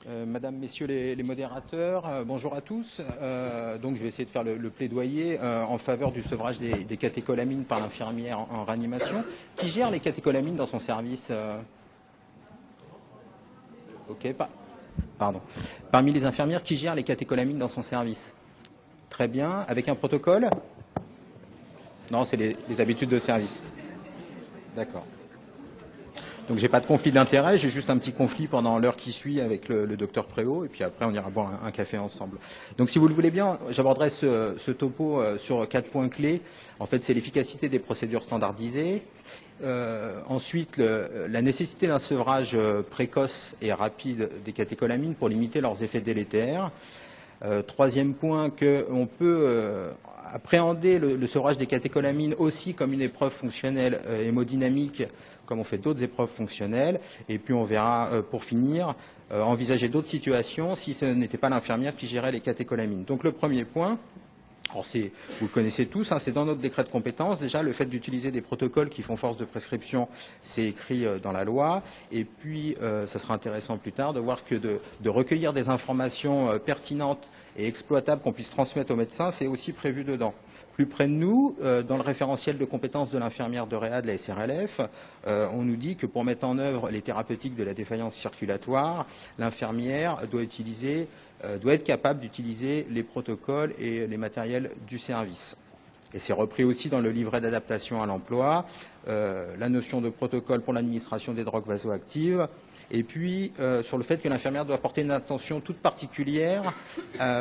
Madame, Messieurs les modérateurs, bonjour à tous. Donc je vais essayer de faire le plaidoyer en faveur du sevrage des catécholamines par l'infirmière en réanimation. Qui gère les catécholamines dans son service Ok, pardon. Parmi les infirmières, qui gère les catécholamines dans son service? Très bien. Avec un protocole? Non, c'est les habitudes de service. D'accord. Donc j'ai pas de conflit d'intérêt, j'ai juste un petit conflit pendant l'heure qui suit avec le docteur Préau, et puis après on ira boire un café ensemble. Donc si vous le voulez bien, j'aborderai ce topo sur 4 points clés. En fait, c'est l'efficacité des procédures standardisées. Ensuite, la nécessité d'un sevrage précoce et rapide des catécholamines pour limiter leurs effets délétères. Troisième point, qu'on peut appréhender le sevrage des catécholamines aussi comme une épreuve fonctionnelle hémodynamique, comme on fait d'autres épreuves fonctionnelles. Et puis on verra, pour finir, envisager d'autres situations si ce n'était pas l'infirmière qui gérait les catécholamines. Donc le premier point, alors vous le connaissez tous, c'est dans notre décret de compétences. Déjà, le fait d'utiliser des protocoles qui font force de prescription, c'est écrit dans la loi. Et puis, ça sera intéressant plus tard de voir que de recueillir des informations pertinentes et exploitables qu'on puisse transmettre aux médecins, c'est aussi prévu dedans. Plus près de nous, dans le référentiel de compétences de l'infirmière de réa de la SRLF, on nous dit que pour mettre en œuvre les thérapeutiques de la défaillance circulatoire, l'infirmière doit être capable d'utiliser les protocoles et les matériels du service. Et c'est repris aussi dans le livret d'adaptation à l'emploi, la notion de protocole pour l'administration des drogues vasoactives, et puis sur le fait que l'infirmière doit porter une attention toute particulière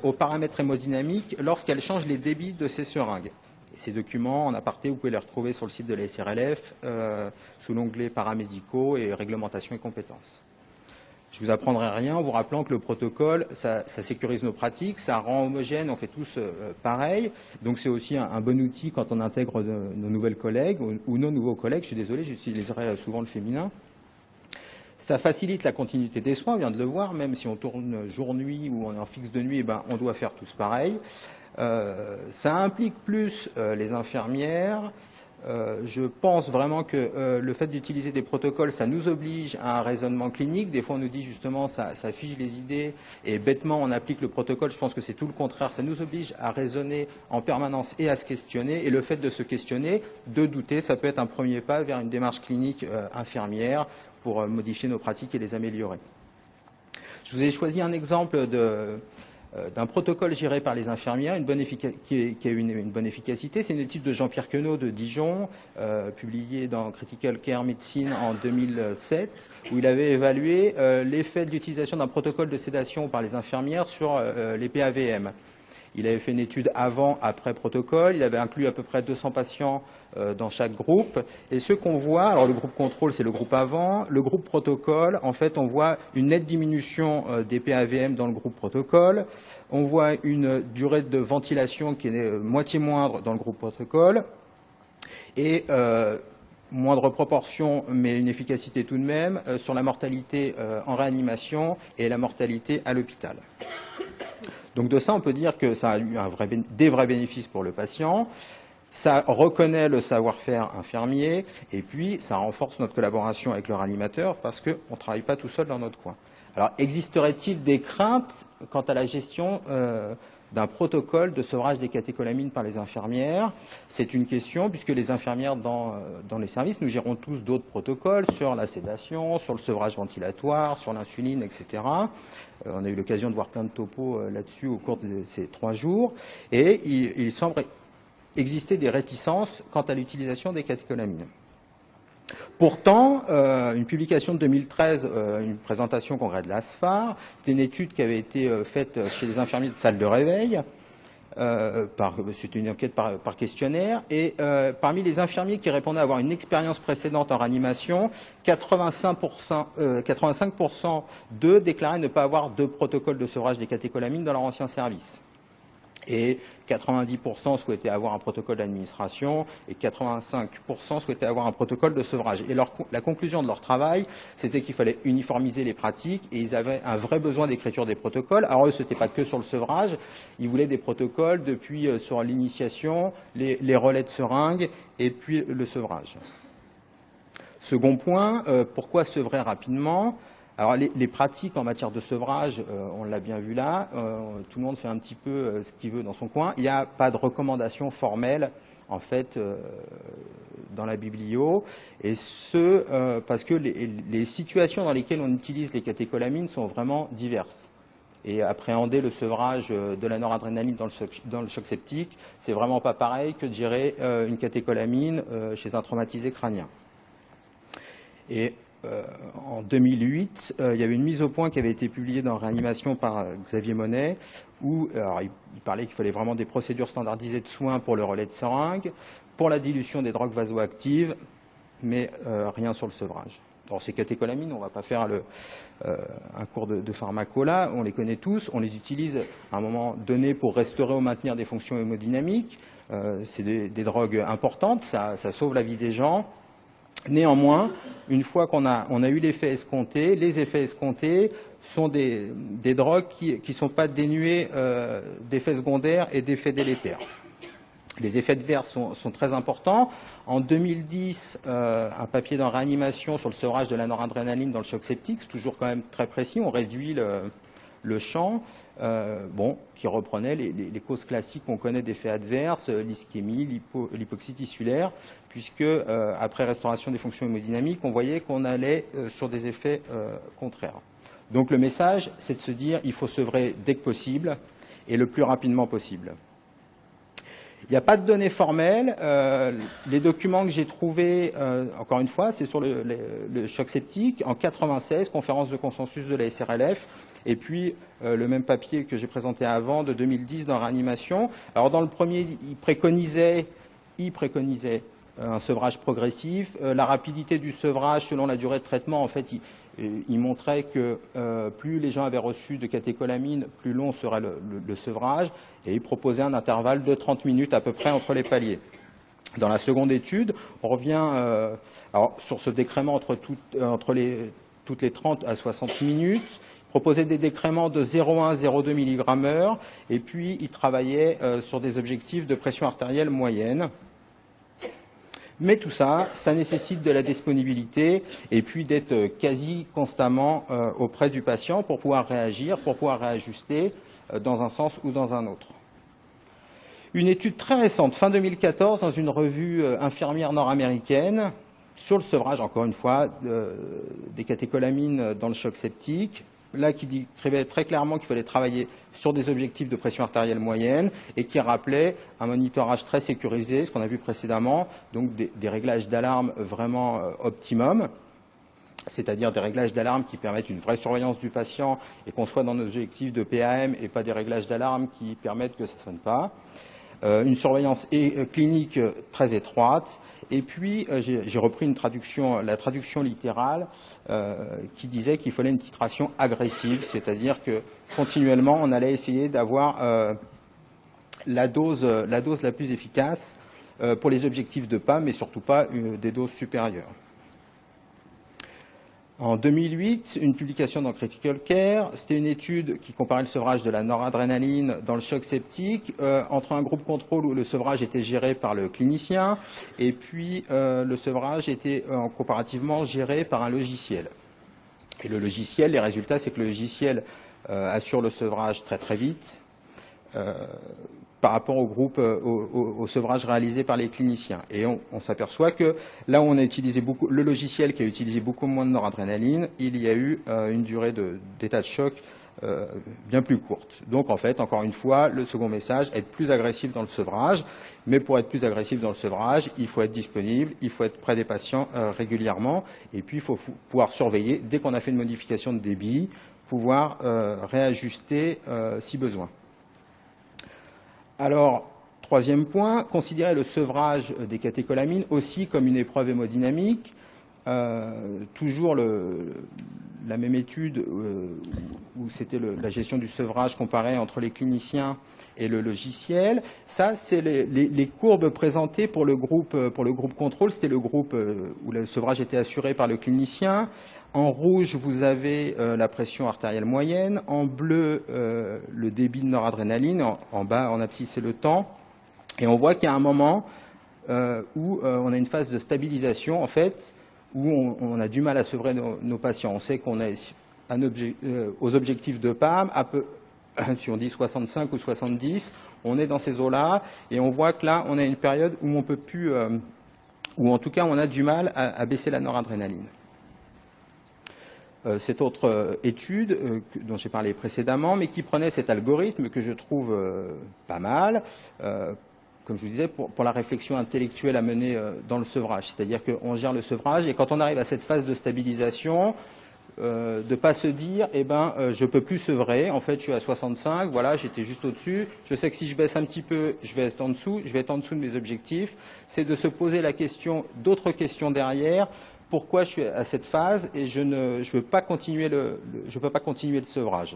aux paramètres hémodynamiques lorsqu'elle change les débits de ses seringues. Et ces documents, en aparté, vous pouvez les retrouver sur le site de la SRLF sous l'onglet paramédicaux et réglementation et compétences. Je vous apprendrai rien en vous rappelant que le protocole, ça sécurise nos pratiques, ça rend homogène, on fait tous pareil. Donc c'est aussi un bon outil quand on intègre nos nouvelles collègues ou nos nouveaux collègues. Je suis désolé, j'utiliserai souvent le féminin. Ça facilite la continuité des soins, on vient de le voir, même si on tourne jour-nuit ou on est en fixe de nuit, on doit faire tous pareil. Ça implique plus les infirmières. Je pense vraiment que le fait d'utiliser des protocoles, ça nous oblige à un raisonnement clinique. Des fois, on nous dit justement, ça fige les idées et bêtement, on applique le protocole. Je pense que c'est tout le contraire. Ça nous oblige à raisonner en permanence et à se questionner. Et le fait de se questionner, de douter, ça peut être un premier pas vers une démarche clinique infirmière pour modifier nos pratiques et les améliorer. Je vous ai choisi un exemple d'un protocole géré par les infirmières qui a eu une bonne efficacité. C'est une étude de Jean-Pierre Queneau de Dijon, publiée dans Critical Care Medicine en 2007, où il avait évalué l'effet de l'utilisation d'un protocole de sédation par les infirmières sur les PAVM. Il avait fait une étude avant-après protocole. Il avait inclus à peu près 200 patients dans chaque groupe. Et ce qu'on voit, alors le groupe contrôle, c'est le groupe avant. Le groupe protocole, en fait, on voit une nette diminution des PAVM dans le groupe protocole. On voit une durée de ventilation qui est moitié moindre dans le groupe protocole. Et moindre proportion, mais une efficacité tout de même, sur la mortalité en réanimation et la mortalité à l'hôpital. Donc de ça, on peut dire que ça a eu des vrais bénéfices pour le patient, ça reconnaît le savoir-faire infirmier, et puis ça renforce notre collaboration avec le réanimateur parce qu'on ne travaille pas tout seul dans notre coin. Alors, existerait-il des craintes quant à la gestion d'un protocole de sevrage des catécholamines par les infirmières? C'est une question, puisque les infirmières dans les services, nous gérons tous d'autres protocoles sur la sédation, sur le sevrage ventilatoire, sur l'insuline, etc. On a eu l'occasion de voir plein de topos là-dessus au cours de ces 3 jours. Et il semble exister des réticences quant à l'utilisation des catécholamines. Pourtant, une publication de 2013, une présentation au congrès de l'ASFAR, c'était une étude qui avait été faite chez les infirmiers de salle de réveil. C'était une enquête par questionnaire. Et parmi les infirmiers qui répondaient avoir une expérience précédente en réanimation, 85% d'eux déclaraient ne pas avoir de protocole de sevrage des catécholamines dans leur ancien service. Et 90% souhaitaient avoir un protocole d'administration et 85% souhaitaient avoir un protocole de sevrage. Et la conclusion de leur travail, c'était qu'il fallait uniformiser les pratiques et ils avaient un vrai besoin d'écriture des protocoles. Alors eux, ce n'était pas que sur le sevrage, ils voulaient des protocoles depuis sur l'initiation, les relais de seringue et puis le sevrage. Second point, pourquoi sevrer rapidement ? Alors les pratiques en matière de sevrage, on l'a bien vu là, tout le monde fait un petit peu ce qu'il veut dans son coin. Il n'y a pas de recommandation formelle en fait dans la biblio, et ce parce que les situations dans lesquelles on utilise les catécholamines sont vraiment diverses. Et appréhender le sevrage de la noradrénaline dans le choc septique, c'est vraiment pas pareil que de gérer une catécholamine chez un traumatisé crânien. Et en 2008, il y avait une mise au point qui avait été publiée dans Réanimation par Xavier Monet, où alors, il parlait qu'il fallait vraiment des procédures standardisées de soins pour le relais de seringue, pour la dilution des drogues vasoactives, mais rien sur le sevrage. Alors ces catécholamines, on ne va pas faire un cours de pharmaco là, on les connaît tous, on les utilise à un moment donné pour restaurer ou maintenir des fonctions hémodynamiques. C'est des drogues importantes, ça sauve la vie des gens. Néanmoins, une fois qu'on a eu l'effet escompté, les effets escomptés sont des drogues qui ne sont pas dénuées d'effets secondaires et d'effets délétères. Les effets adverses sont très importants. En 2010, un papier dans Réanimation sur le sevrage de la noradrénaline dans le choc septique, c'est toujours quand même très précis, on réduit le champ, qui reprenait les causes classiques qu'on connaît d'effets adverses, l'ischémie, l'hypoxie tissulaire, puisque après restauration des fonctions hémodynamiques, on voyait qu'on allait sur des effets contraires. Donc le message, c'est de se dire il faut sevrer dès que possible et le plus rapidement possible. Il n'y a pas de données formelles. Les documents que j'ai trouvés, encore une fois, c'est sur le choc septique, en 1996, conférence de consensus de la SRLF, et puis le même papier que j'ai présenté avant, de 2010, dans Réanimation. Alors dans le premier, il préconisait un sevrage progressif. La rapidité du sevrage, selon la durée de traitement, en fait, il montrait que plus les gens avaient reçu de catécholamine, plus long serait le sevrage, et il proposait un intervalle de 30 minutes à peu près entre les paliers. Dans la seconde étude, on revient alors, sur ce décrément entre toutes les 30 à 60 minutes, il proposait des décréments de 0,1 à 0,2 mg/h, et puis il travaillait sur des objectifs de pression artérielle moyenne. Mais tout ça, ça nécessite de la disponibilité et puis d'être quasi constamment auprès du patient pour pouvoir réagir, pour pouvoir réajuster dans un sens ou dans un autre. Une étude très récente, fin 2014, dans une revue infirmière nord-américaine, sur le sevrage, encore une fois, des catécholamines dans le choc septique, là qui décrivait très clairement qu'il fallait travailler sur des objectifs de pression artérielle moyenne et qui rappelait un monitorage très sécurisé, ce qu'on a vu précédemment, donc des réglages d'alarme vraiment optimum, c'est-à-dire des réglages d'alarme qui permettent une vraie surveillance du patient et qu'on soit dans nos objectifs de PAM et pas des réglages d'alarme qui permettent que ça ne sonne pas. Une surveillance clinique très étroite. Et puis, j'ai repris la traduction littérale qui disait qu'il fallait une titration agressive, c'est-à-dire que continuellement, on allait essayer d'avoir la dose la plus efficace pour les objectifs de PAM, mais surtout pas des doses supérieures. En 2008, une publication dans Critical Care, c'était une étude qui comparait le sevrage de la noradrénaline dans le choc septique entre un groupe contrôle où le sevrage était géré par le clinicien et puis le sevrage était comparativement géré par un logiciel. Et le logiciel, les résultats, c'est que le logiciel assure le sevrage très très vite par rapport au groupe, au sevrage réalisé par les cliniciens. Et on s'aperçoit que là où on a utilisé beaucoup, le logiciel qui a utilisé beaucoup moins de noradrénaline, il y a eu une durée d'état de choc bien plus courte. Donc en fait, encore une fois, le second message, être plus agressif dans le sevrage. Mais pour être plus agressif dans le sevrage, il faut être disponible, il faut être près des patients régulièrement. Et puis il faut pouvoir surveiller, dès qu'on a fait une modification de débit, pouvoir réajuster si besoin. Alors, troisième point, considérer le sevrage des catécholamines aussi comme une épreuve hémodynamique. Toujours la même étude où c'était la gestion du sevrage comparée entre les cliniciens et le logiciel. Ça, c'est les courbes présentées pour le groupe contrôle. C'était le groupe où le sevrage était assuré par le clinicien. En rouge, vous avez la pression artérielle moyenne. En bleu, le débit de noradrénaline. En bas, en abscisse, c'est le temps. Et on voit qu'il y a un moment où on a une phase de stabilisation, en fait, où on a du mal à sevrer nos patients. On sait qu'on est aux objectifs de PAM, si on dit 65 ou 70, on est dans ces eaux-là, et on voit que là, on a une période où on peut plus, ou en tout cas, on a du mal à baisser la noradrénaline. Cette autre étude dont j'ai parlé précédemment, mais qui prenait cet algorithme que je trouve pas mal, comme je vous disais, pour la réflexion intellectuelle à mener dans le sevrage. C'est-à-dire qu'on gère le sevrage, et quand on arrive à cette phase de stabilisation, de ne pas se dire, je ne peux plus sevrer, en fait je suis à 65, voilà, j'étais juste au-dessus, je sais que si je baisse un petit peu, je vais être en dessous de mes objectifs. C'est de se poser la question, d'autres questions derrière, pourquoi je suis à cette phase et je ne peux pas continuer le sevrage.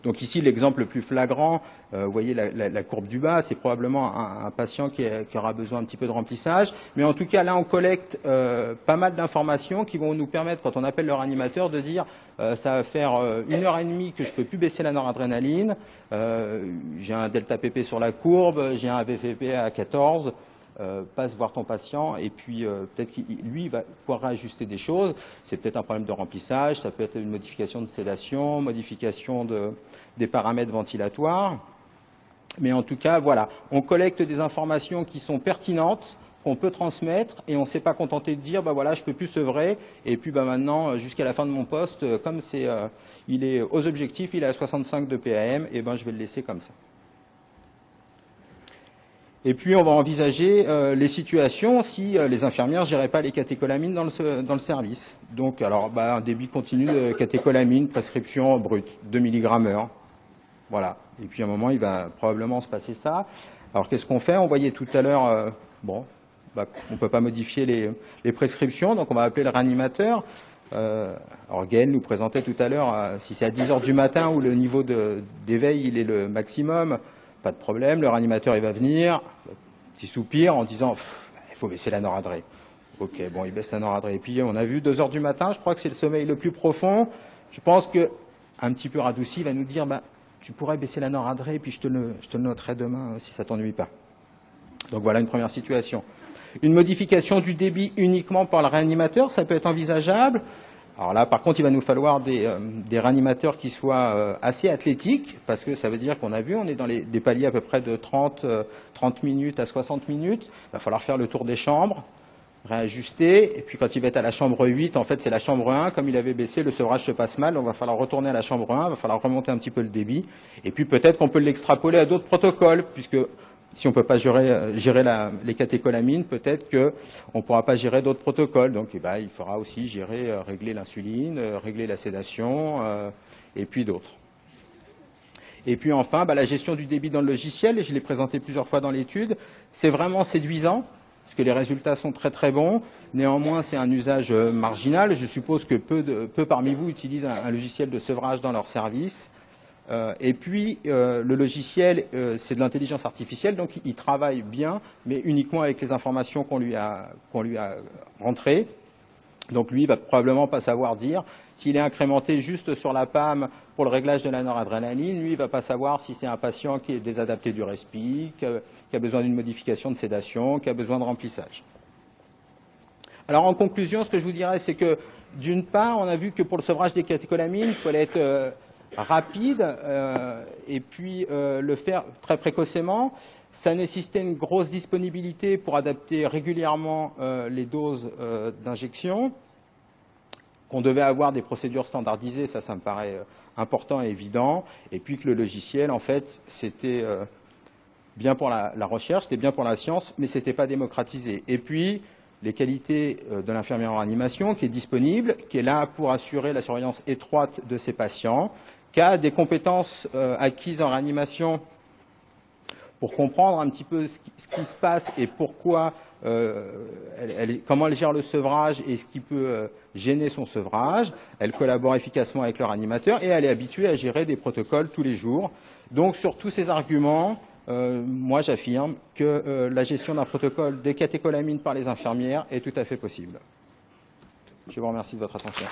Donc ici, l'exemple le plus flagrant, vous voyez la courbe du bas, c'est probablement un patient qui aura besoin un petit peu de remplissage. Mais en tout cas, là, on collecte pas mal d'informations qui vont nous permettre, quand on appelle le réanimateur, de dire ça va faire 1h30 que je ne peux plus baisser la noradrénaline, j'ai un delta PP sur la courbe, j'ai un VFP à 14, passe voir ton patient et puis peut-être qu'il lui va pouvoir réajuster des choses. C'est peut-être un problème de remplissage, ça peut être une modification de sédation, modification des paramètres ventilatoires. Mais en tout cas, voilà, on collecte des informations qui sont pertinentes, qu'on peut transmettre, et on ne s'est pas contenté de dire, voilà, je peux plus sevrer, et puis maintenant, jusqu'à la fin de mon poste, comme il est aux objectifs, il est à 65 de PAM, et je vais le laisser comme ça. Et puis, on va envisager les situations si les infirmières ne géraient pas les catécholamines dans le service. Donc, alors, un débit continu de catécholamine, prescription brute, 2 mg/h. Voilà. Et puis, à un moment, il va probablement se passer ça. Alors, qu'est-ce qu'on fait? On voyait tout à l'heure, on ne peut pas modifier les prescriptions, donc on va appeler le réanimateur. Alors, Gaël nous présentait tout à l'heure, si c'est à 10 h du matin où le niveau d'éveil il est le maximum, pas de problème, le réanimateur il va venir, petit soupir en disant il faut baisser la noradré. Ok, bon, il baisse la noradré. Et puis on a vu 2 h du matin, je crois que c'est le sommeil le plus profond. Je pense que un petit peu radouci va nous dire tu pourrais baisser la noradré et puis je te le noterai demain si ça t'ennuie pas. Donc voilà une première situation. Une modification du débit uniquement par le réanimateur, ça peut être envisageable. Alors là, par contre, il va nous falloir des réanimateurs qui soient assez athlétiques, parce que ça veut dire qu'on a vu, on est dans des paliers à peu près de 30 minutes à 60 minutes. Il va falloir faire le tour des chambres, réajuster, et puis quand il va être à la chambre 8, en fait, c'est la chambre 1, comme il avait baissé, le sevrage se passe mal, donc il va falloir retourner à la chambre 1, il va falloir remonter un petit peu le débit, et puis peut-être qu'on peut l'extrapoler à d'autres protocoles, puisque si on ne peut pas gérer les catécholamines, peut-être qu'on ne pourra pas gérer d'autres protocoles. Donc il faudra aussi régler l'insuline, régler la sédation, et puis d'autres. Et puis enfin, la gestion du débit dans le logiciel, et je l'ai présenté plusieurs fois dans l'étude, c'est vraiment séduisant, parce que les résultats sont très très bons. Néanmoins, c'est un usage marginal. Je suppose que peu parmi vous utilisent un logiciel de sevrage dans leur service. Et puis, le logiciel, c'est de l'intelligence artificielle, donc il travaille bien, mais uniquement avec les informations qu'on lui a rentrées. Donc lui, il va probablement pas savoir dire s'il est incrémenté juste sur la PAM pour le réglage de la noradrénaline. Lui, il va pas savoir si c'est un patient qui est désadapté du respi, qui a besoin d'une modification de sédation, qui a besoin de remplissage. Alors, en conclusion, ce que je vous dirais, c'est que, d'une part, on a vu que pour le sevrage des catécholamines, il fallait être rapide et puis le faire très précocement. Ça nécessitait une grosse disponibilité pour adapter régulièrement les doses d'injection, qu'on devait avoir des procédures standardisées, ça me paraît important et évident, et puis que le logiciel, en fait, c'était bien pour la recherche, c'était bien pour la science, mais ce n'était pas démocratisé. Et puis, les qualités de l'infirmière en réanimation qui est disponible, qui est là pour assurer la surveillance étroite de ces patients, qui a des compétences acquises en réanimation pour comprendre un petit peu ce qui se passe et pourquoi, comment elle gère le sevrage et ce qui peut gêner son sevrage. Elle collabore efficacement avec le réanimateur et elle est habituée à gérer des protocoles tous les jours. Donc sur tous ces arguments, moi j'affirme que la gestion d'un protocole des catécholamines par les infirmières est tout à fait possible. Je vous remercie de votre attention.